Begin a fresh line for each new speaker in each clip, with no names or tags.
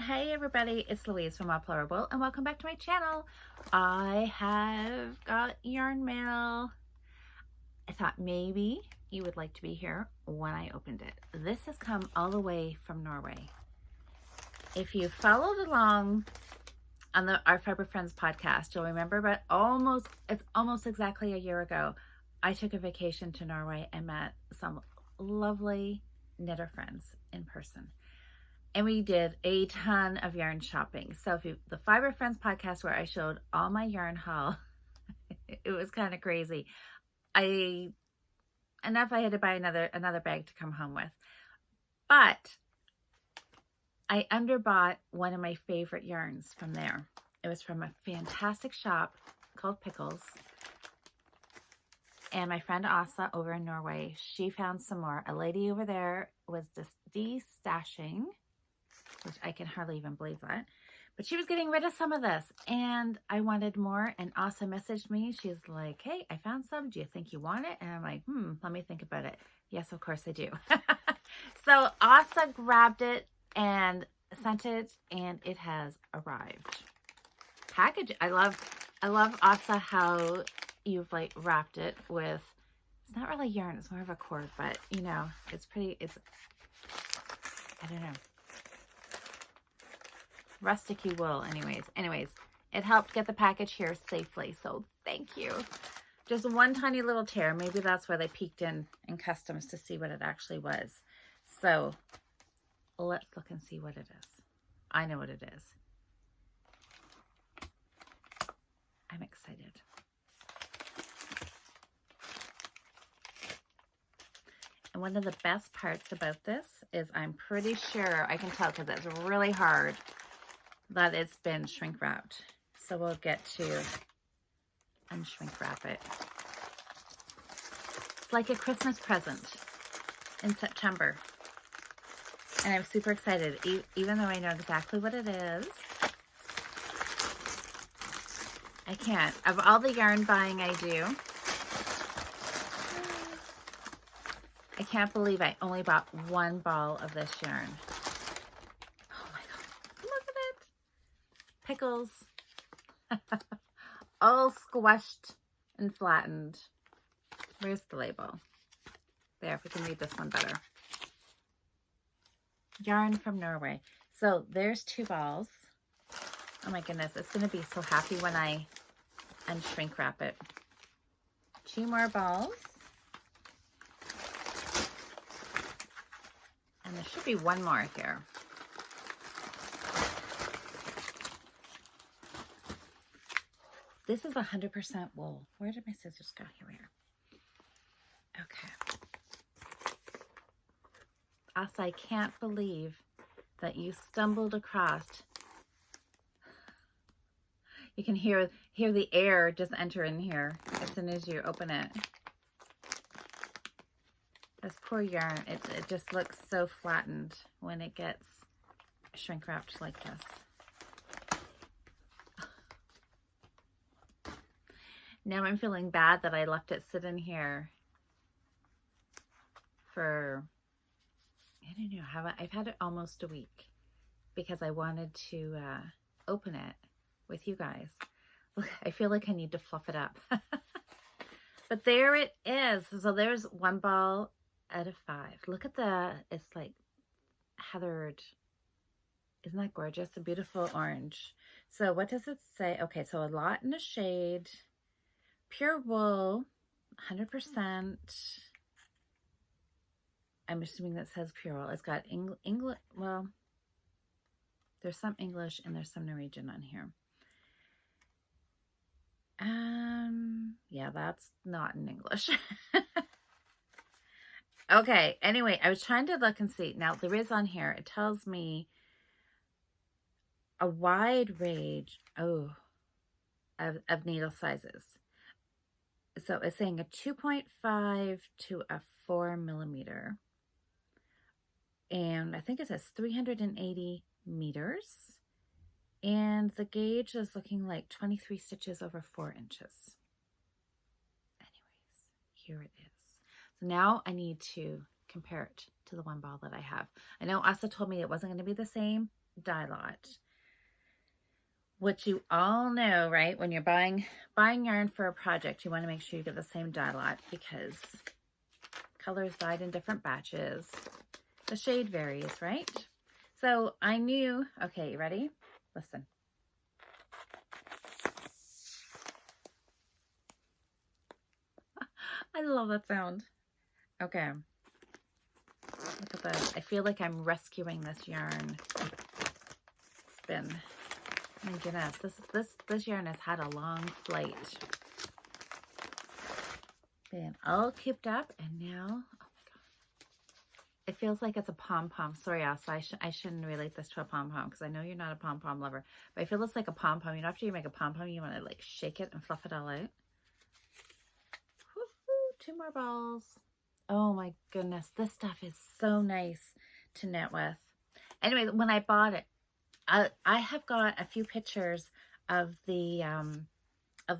Hey everybody, it's Louise from Wildflower and welcome back to my channel. I have got yarn mail. I thought maybe you would like to be here when I opened it. This has come all the way from Norway. If you followed along on our Fiber Friends podcast, you'll remember, but it's almost exactly a year ago, I took a vacation to Norway and met some lovely knitter friends in person. And we did a ton of yarn shopping. So the Fiber Friends podcast where I showed all my yarn haul, it was kind of crazy. I had to buy another bag to come home with. But I underbought one of my favorite yarns from there. It was from a fantastic shop called Pickles. And my friend Asa over in Norway, she found some more. A lady over there was just destashing, which I can hardly even believe that. But she was getting rid of some of this and I wanted more. And Asa messaged me. She's like, hey, I found some. Do you think you want it? And I'm like, let me think about it. Yes, of course I do. So Asa grabbed it and sent it and it has arrived. Package. I love Asa how you've like wrapped it with, it's not really yarn. It's more of a cord, but you know, I don't know. Rusticy wool. Anyways, it helped get the package here safely. So thank you. Just one tiny little tear. Maybe that's where they peeked in customs to see what it actually was. So let's look and see what it is. I know what it is. I'm excited. And one of the best parts about this is I'm pretty sure I can tell because it's really hard that it's been shrink wrapped. So we'll get to unshrink wrap it. It's like a Christmas present in September. And I'm super excited, even though I know exactly what it is. I can't. Of all the yarn buying I do, I can't believe I only bought one ball of this yarn. Pickles, all squashed and flattened. Where's the label? There, if we can read this one better. Yarn from Norway. So there's 2 balls. Oh my goodness, it's going to be so happy when I unshrink wrap it. 2 more balls. And there should be one more here. This is 100% wool. Where did my scissors go? Here we are. Okay. Asa, I can't believe that you stumbled across. You can hear the air just enter in here as soon as you open it. This poor yarn, it just looks so flattened when it gets shrink wrapped like this. Now I'm feeling bad that I left it sit in here for, I don't know, I've had it almost a week because I wanted to open it with you guys. Look, I feel like I need to fluff it up. But there it is. So there's 1 ball out of 5. Look at it's like heathered. Isn't that gorgeous? A beautiful orange. So what does it say? Okay, so a lot in the shade. Pure wool, 100%. I'm assuming that says pure wool. It's got English, well, there's some English and there's some Norwegian on here. Yeah, that's not in English. Okay, anyway, I was trying to look and see. Now, there is on here, it tells me a wide range, of needle sizes. So it's saying a 2.5 to a 4 millimeter. And I think it says 380 meters. And the gauge is looking like 23 stitches over 4 inches. Anyways, here it is. So now I need to compare it to the 1 ball that I have. I know Asa told me it wasn't going to be the same dye lot, which you all know, right? When you're buying yarn for a project, you want to make sure you get the same dye lot because colors dyed in different batches. The shade varies, right? So I knew, okay, ready? Listen. I love that sound. Okay. Look at that. I feel like I'm rescuing this yarn. It's been, my goodness, this yarn has had a long flight. Been all cooped up, and now, oh my God. It feels like it's a pom-pom. Sorry, Asa, I shouldn't relate this to a pom-pom because I know you're not a pom-pom lover. But I feel it's like a pom-pom. You know, after you make a pom-pom, you want to like shake it and fluff it all out. Woohoo, 2 more balls. Oh my goodness, this stuff is so nice to knit with. Anyway, when I bought it, I have got a few pictures of the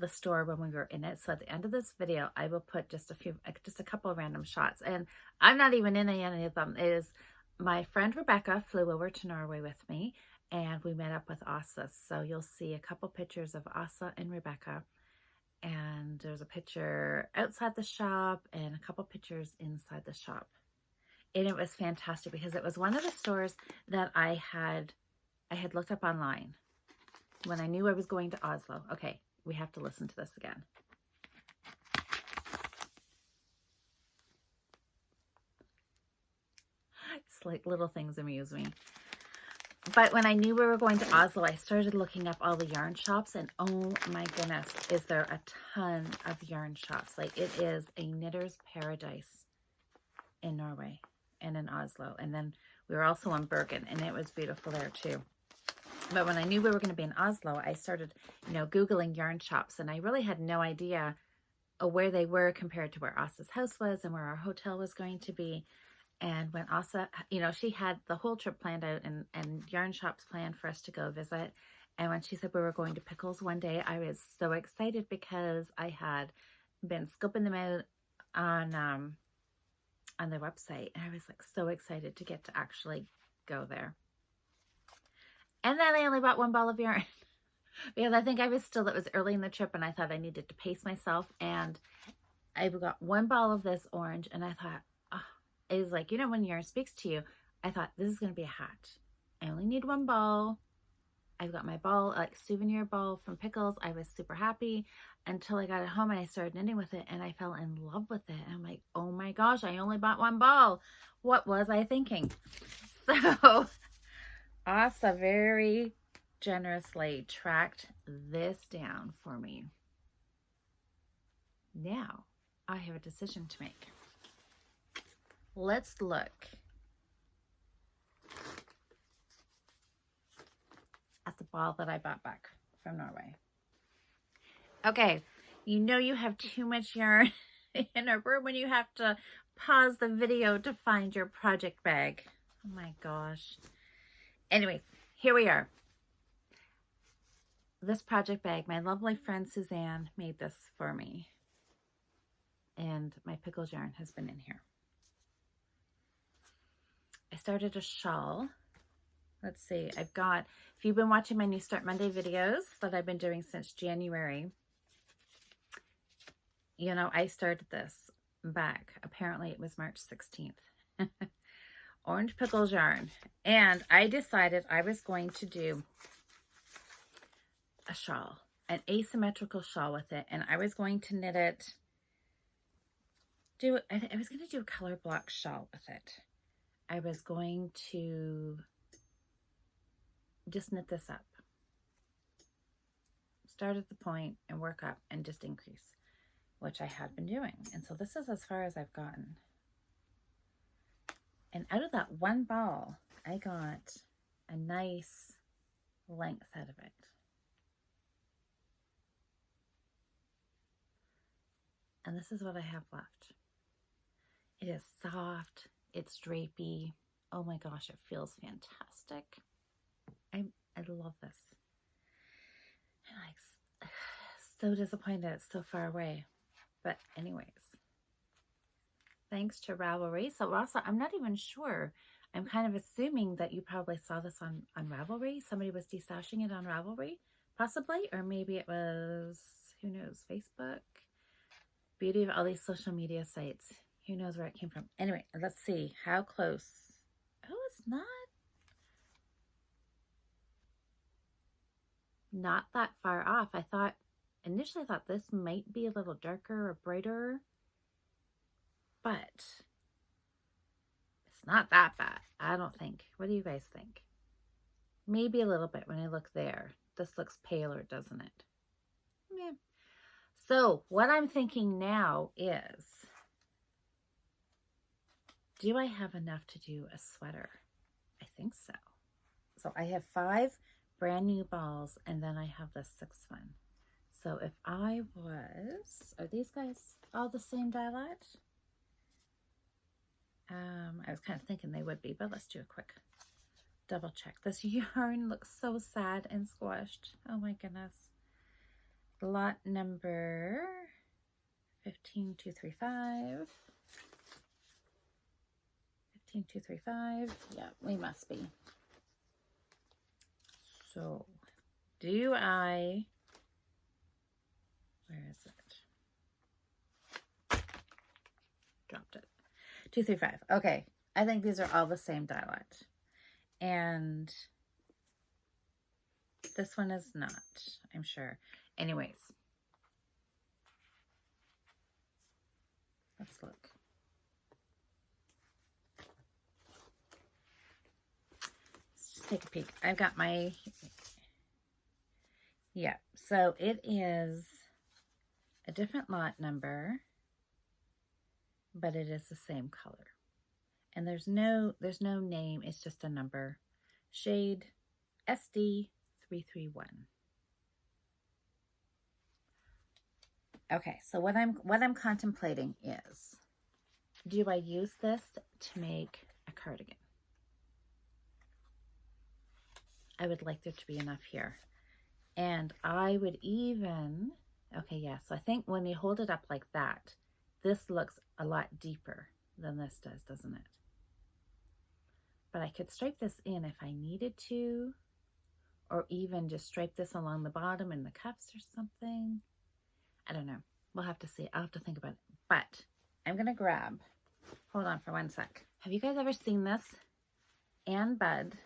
store when we were in it. So at the end of this video, I will put just a couple of random shots. And I'm not even in any of them. It is my friend Rebecca flew over to Norway with me, and we met up with Asa. So you'll see a couple pictures of Asa and Rebecca. And there's a picture outside the shop and a couple pictures inside the shop. And it was fantastic because it was one of the stores that I had looked up online when I knew I was going to Oslo. Okay, we have to listen to this again. It's like little things amuse me. But when I knew we were going to Oslo, I started looking up all the yarn shops, and oh my goodness, is there a ton of yarn shops. Like, it is a knitter's paradise in Norway and in Oslo. And then we were also in Bergen, and it was beautiful there too. But when I knew we were going to be in Oslo, I started, Googling yarn shops, and I really had no idea where they were compared to where Asa's house was and where our hotel was going to be. And when Asa, she had the whole trip planned out and yarn shops planned for us to go visit. And when she said we were going to Pickles one day, I was so excited because I had been scoping them out on their website. And I was like so excited to get to actually go there. And then I only bought 1 ball of yarn because I think it was early in the trip and I thought I needed to pace myself. And I got 1 ball of this orange, and I thought, it was like, when yarn speaks to you, I thought this is going to be a hat. I only need 1 ball. I've got my ball, like souvenir ball from Pickles. I was super happy until I got it home and I started knitting with it, and I fell in love with it. And I'm like, oh my gosh, I only bought 1 ball. What was I thinking? So Asa very generously tracked this down for me. Now I have a decision to make. Let's look at the ball that I bought back from Norway. Okay, you have too much yarn in a room when you have to pause the video to find your project bag. Oh my gosh. Anyway, here we are. This project bag, my lovely friend Suzanne made this for me. And my Pickles yarn has been in here. I started a shawl. Let's see, if you've been watching my New Start Monday videos that I've been doing since January, I started this back. Apparently it was March 16th. Orange Pickles yarn. And I decided I was going to do a shawl, an asymmetrical shawl with it. And I was going to knit it, I was going to do a color block shawl with it. I was going to just knit this up. Start at the point and work up and just increase, which I had been doing. And so this is as far as I've gotten. And out of that 1 ball, I got a nice length out of it. And this is what I have left. It is soft. It's drapey. Oh my gosh, it feels fantastic. I love this. I'm like so disappointed it's so far away. But anyways, thanks to Ravelry. So also, I'm not even sure. I'm kind of assuming that you probably saw this on Ravelry. Somebody was destashing it on Ravelry, possibly, or maybe it was, who knows, Facebook. Beauty of all these social media sites. Who knows where it came from? Anyway, let's see how close. Oh, it's not that far off. Initially thought this might be a little darker or brighter, but it's not that bad, I don't think. What do you guys think? Maybe a little bit when I look there. This looks paler, doesn't it? Yeah. So what I'm thinking now is, do I have enough to do a sweater? I think so. So I have 5 brand new balls, and then I have the 6th one. So if I was, are these guys all the same die lot? I was kind of thinking they would be, but let's do a quick double check. This yarn looks so sad and squashed. Oh my goodness. Lot number 15235. 15235. Yeah, we must be. So, do I, where is it? Dropped it. 235. Okay, I think these are all the same die lot. And this one is not, I'm sure. Anyways, let's look. Let's just take a peek. I've got my, yeah, so it is a different lot number, but it is the same color. And there's no name, it's just a number. Shade SD331. Okay, so what I'm contemplating is, do I use this to make a cardigan? I would like there to be enough here. And I would even, okay, yeah, so I think when you hold it up like that, this looks a lot deeper than this does, doesn't it? But I could stripe this in if I needed to, or even just stripe this along the bottom in the cuffs or something. I don't know. We'll have to see. I'll have to think about it. But I'm going to grab, hold on for 1 sec. Have you guys ever seen this? Ann Budd.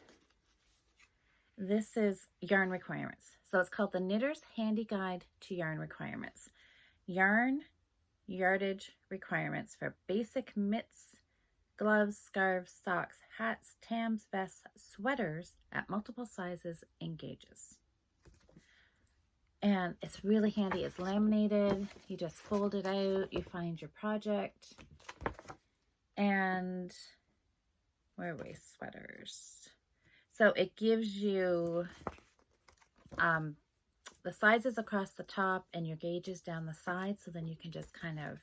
This is yarn requirements. So it's called the Knitter's Handy Guide to Yarn Requirements. Yarn yardage requirements for basic mitts, gloves, scarves, socks, hats, tams, vests, sweaters at multiple sizes and gauges. And it's really handy. It's laminated. You just fold it out. You find your project. And where are we? Sweaters. So it gives you the sizes across the top and your gauges down the side. So then you can just kind of,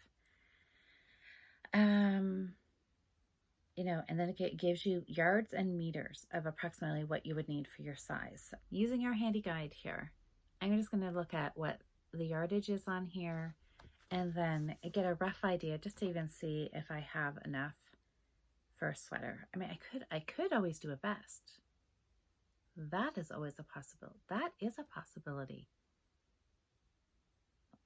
you know, and then it gives you yards and meters of approximately what you would need for your size. So using our handy guide here, I'm just going to look at what the yardage is on here and then get a rough idea just to even see if I have enough for a sweater. I mean, I could always do a vest. That is always a possibility. That is a possibility.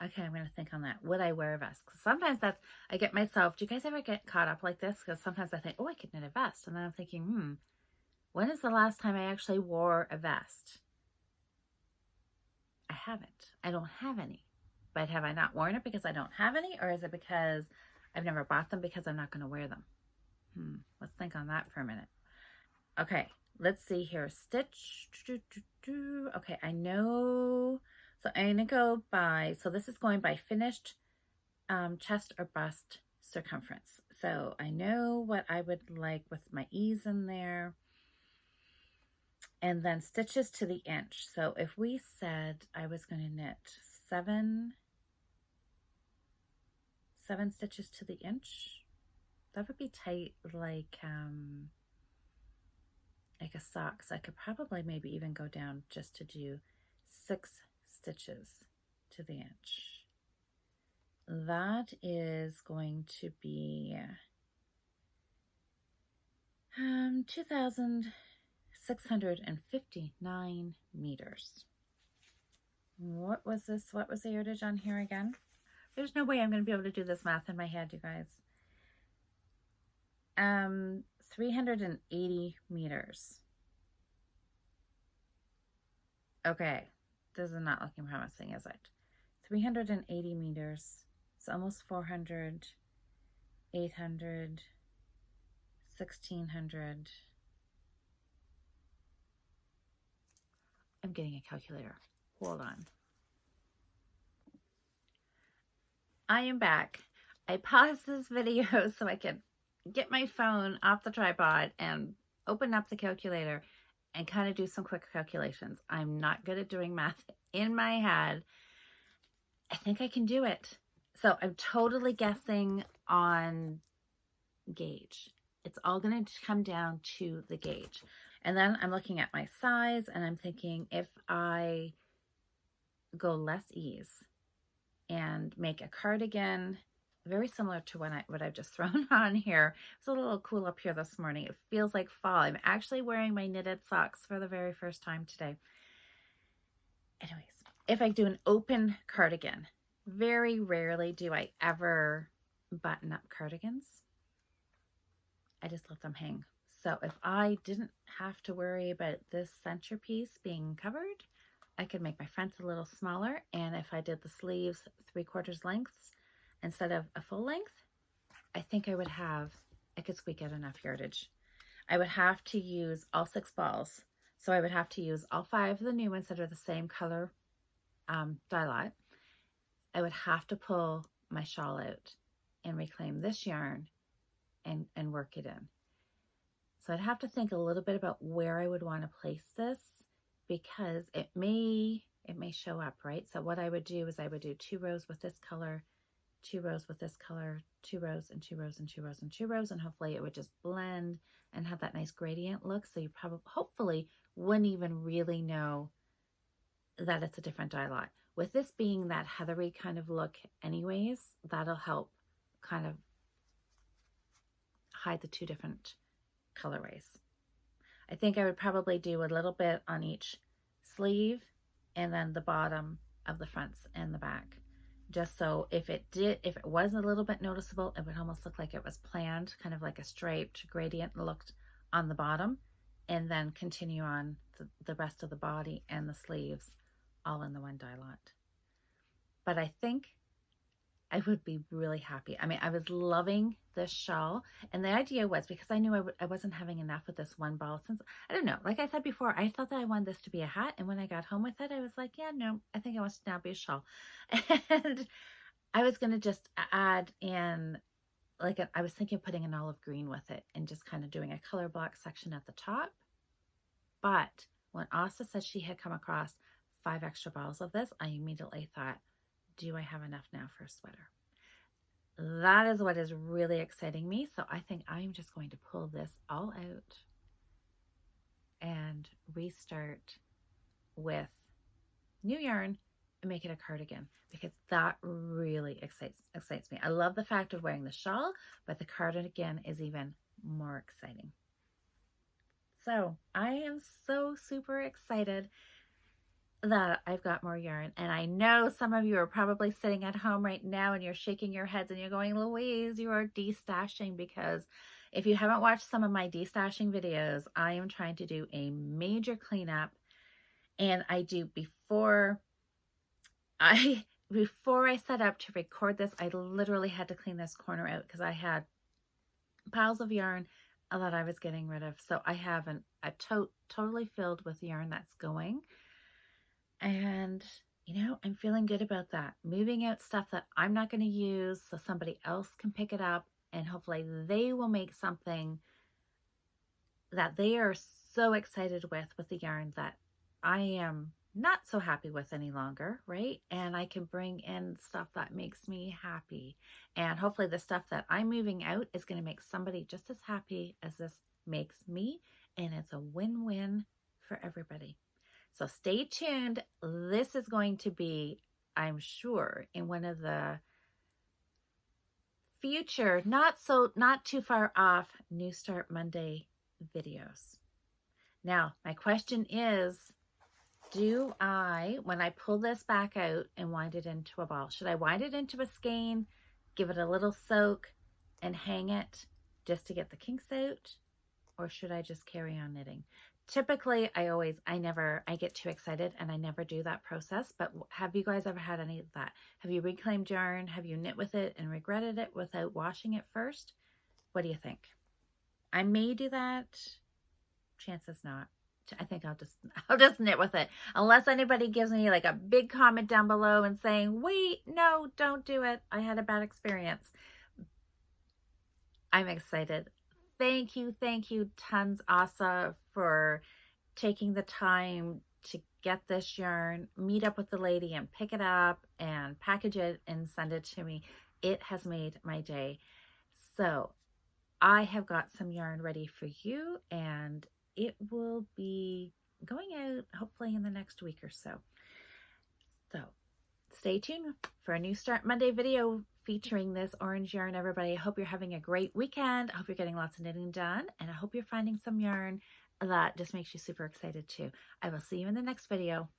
Okay, I'm going to think on that. Would I wear a vest? Because sometimes I get myself, do you guys ever get caught up like this? Because sometimes I think, oh, I could knit a vest. And then I'm thinking, when is the last time I actually wore a vest? I haven't. I don't have any. But have I not worn it because I don't have any? Or is it because I've never bought them because I'm not going to wear them? Let's think on that for a minute. Okay, let's see here. Stitch. Okay, I know. So I'm going to go by, so this is going by finished chest or bust circumference. So I know what I would like with my ease in there. And then stitches to the inch. So if we said I was going to knit seven stitches to the inch, that would be tight like a sock. So I could probably maybe even go down just to do 6 stitches to the inch. That is going to be 2,659 meters. What was this? What was the yardage on here again? There's no way I'm going to be able to do this math in my head, you guys. 380 meters. Okay, this is not looking promising, is it? 380 meters. It's almost 400, 800, 1,600. I'm getting a calculator. Hold on. I am back. I paused this video so I could get my phone off the tripod and open up the calculator and kind of do some quick calculations. I'm not good at doing math in my head. I think I can do it. So I'm totally guessing on gauge. It's all going to come down to the gauge. And then I'm looking at my size and I'm thinking if I go less ease and make a cardigan very similar to what I've just thrown on here. It's a little cool up here this morning. It feels like fall. I'm actually wearing my knitted socks for the very first time today. Anyways, if I do an open cardigan, very rarely do I ever button up cardigans. I just let them hang. So if I didn't have to worry about this centerpiece being covered, I could make my fronts a little smaller. And if I did the sleeves 3/4 lengths instead of a full length, I think I could squeak out enough yardage. I would have to use all 6 balls. So I would have to use all 5 of the new ones that are the same color dye lot. I would have to pull my shawl out and reclaim this yarn and work it in. So I'd have to think a little bit about where I would want to place this because it may show up, right? So what I would do is I would do 2 rows with this color, 2 rows with this color, 2 rows and 2 rows and 2 rows and 2 rows, and hopefully it would just blend and have that nice gradient look. So you hopefully wouldn't even really know that it's a different dye lot. With this being that heathery kind of look anyways, that'll help kind of hide the 2 different colorways. I think I would probably do a little bit on each sleeve and then the bottom of the fronts and the back. Just so if it was a little bit noticeable, it would almost look like it was planned, kind of like a striped gradient looked on the bottom, and then continue on the rest of the body and the sleeves all in the one dye lot. But I think I would be really happy. I mean, I was loving this shawl, and the idea was because I knew I wasn't having enough with this one ball. Since I don't know, like I said before, I thought that I wanted this to be a hat, and when I got home with it, I was like, yeah, no, I think I want it to now be a shawl. And I was going to just add in, I was thinking of putting an olive green with it and just kind of doing a color block section at the top. But when Asa said she had come across 5 extra balls of this, I immediately thought, do I have enough now for a sweater? That is what is really exciting me. So I think I'm just going to pull this all out and restart with new yarn and make it a cardigan, because that really excites me. I love the fact of wearing the shawl, but the cardigan is even more exciting. So I am so super excited that I've got more yarn. And I know some of you are probably sitting at home right now and you're shaking your heads and you're going, Louise, you are destashing, because if you haven't watched some of my destashing videos, I am trying to do a major cleanup. And before I set up to record this, I literally had to clean this corner out because I had piles of yarn that I was getting rid of. So I have a tote totally filled with yarn that's going. And, I'm feeling good about that. Moving out stuff that I'm not going to use so somebody else can pick it up, and hopefully they will make something that they are so excited with the yarn that I am not so happy with any longer, right? And I can bring in stuff that makes me happy. And hopefully the stuff that I'm moving out is going to make somebody just as happy as this makes me. And it's a win-win for everybody. So stay tuned. This is going to be, I'm sure, in one of the future, not too far off New Start Monday videos. Now, my question is, when I pull this back out and wind it into a ball, should I wind it into a skein, give it a little soak, and hang it just to get the kinks out? Or should I just carry on knitting? Typically, I get too excited and I never do that process. But have you guys ever had any of that? Have you reclaimed yarn? Have you knit with it and regretted it without washing it first? What do you think? I may do that. Chances not. I think I'll just knit with it. Unless anybody gives me like a big comment down below and saying, wait, no, don't do it. I had a bad experience. I'm excited. Thank you, tons, Asa, for taking the time to get this yarn, meet up with the lady and pick it up and package it and send it to me. It has made my day. So I have got some yarn ready for you, and it will be going out hopefully in the next week or so. So stay tuned for a new Start Monday video featuring this orange yarn, everybody. I hope you're having a great weekend. I hope you're getting lots of knitting done, and I hope you're finding some yarn that just makes you super excited too. I will see you in the next video.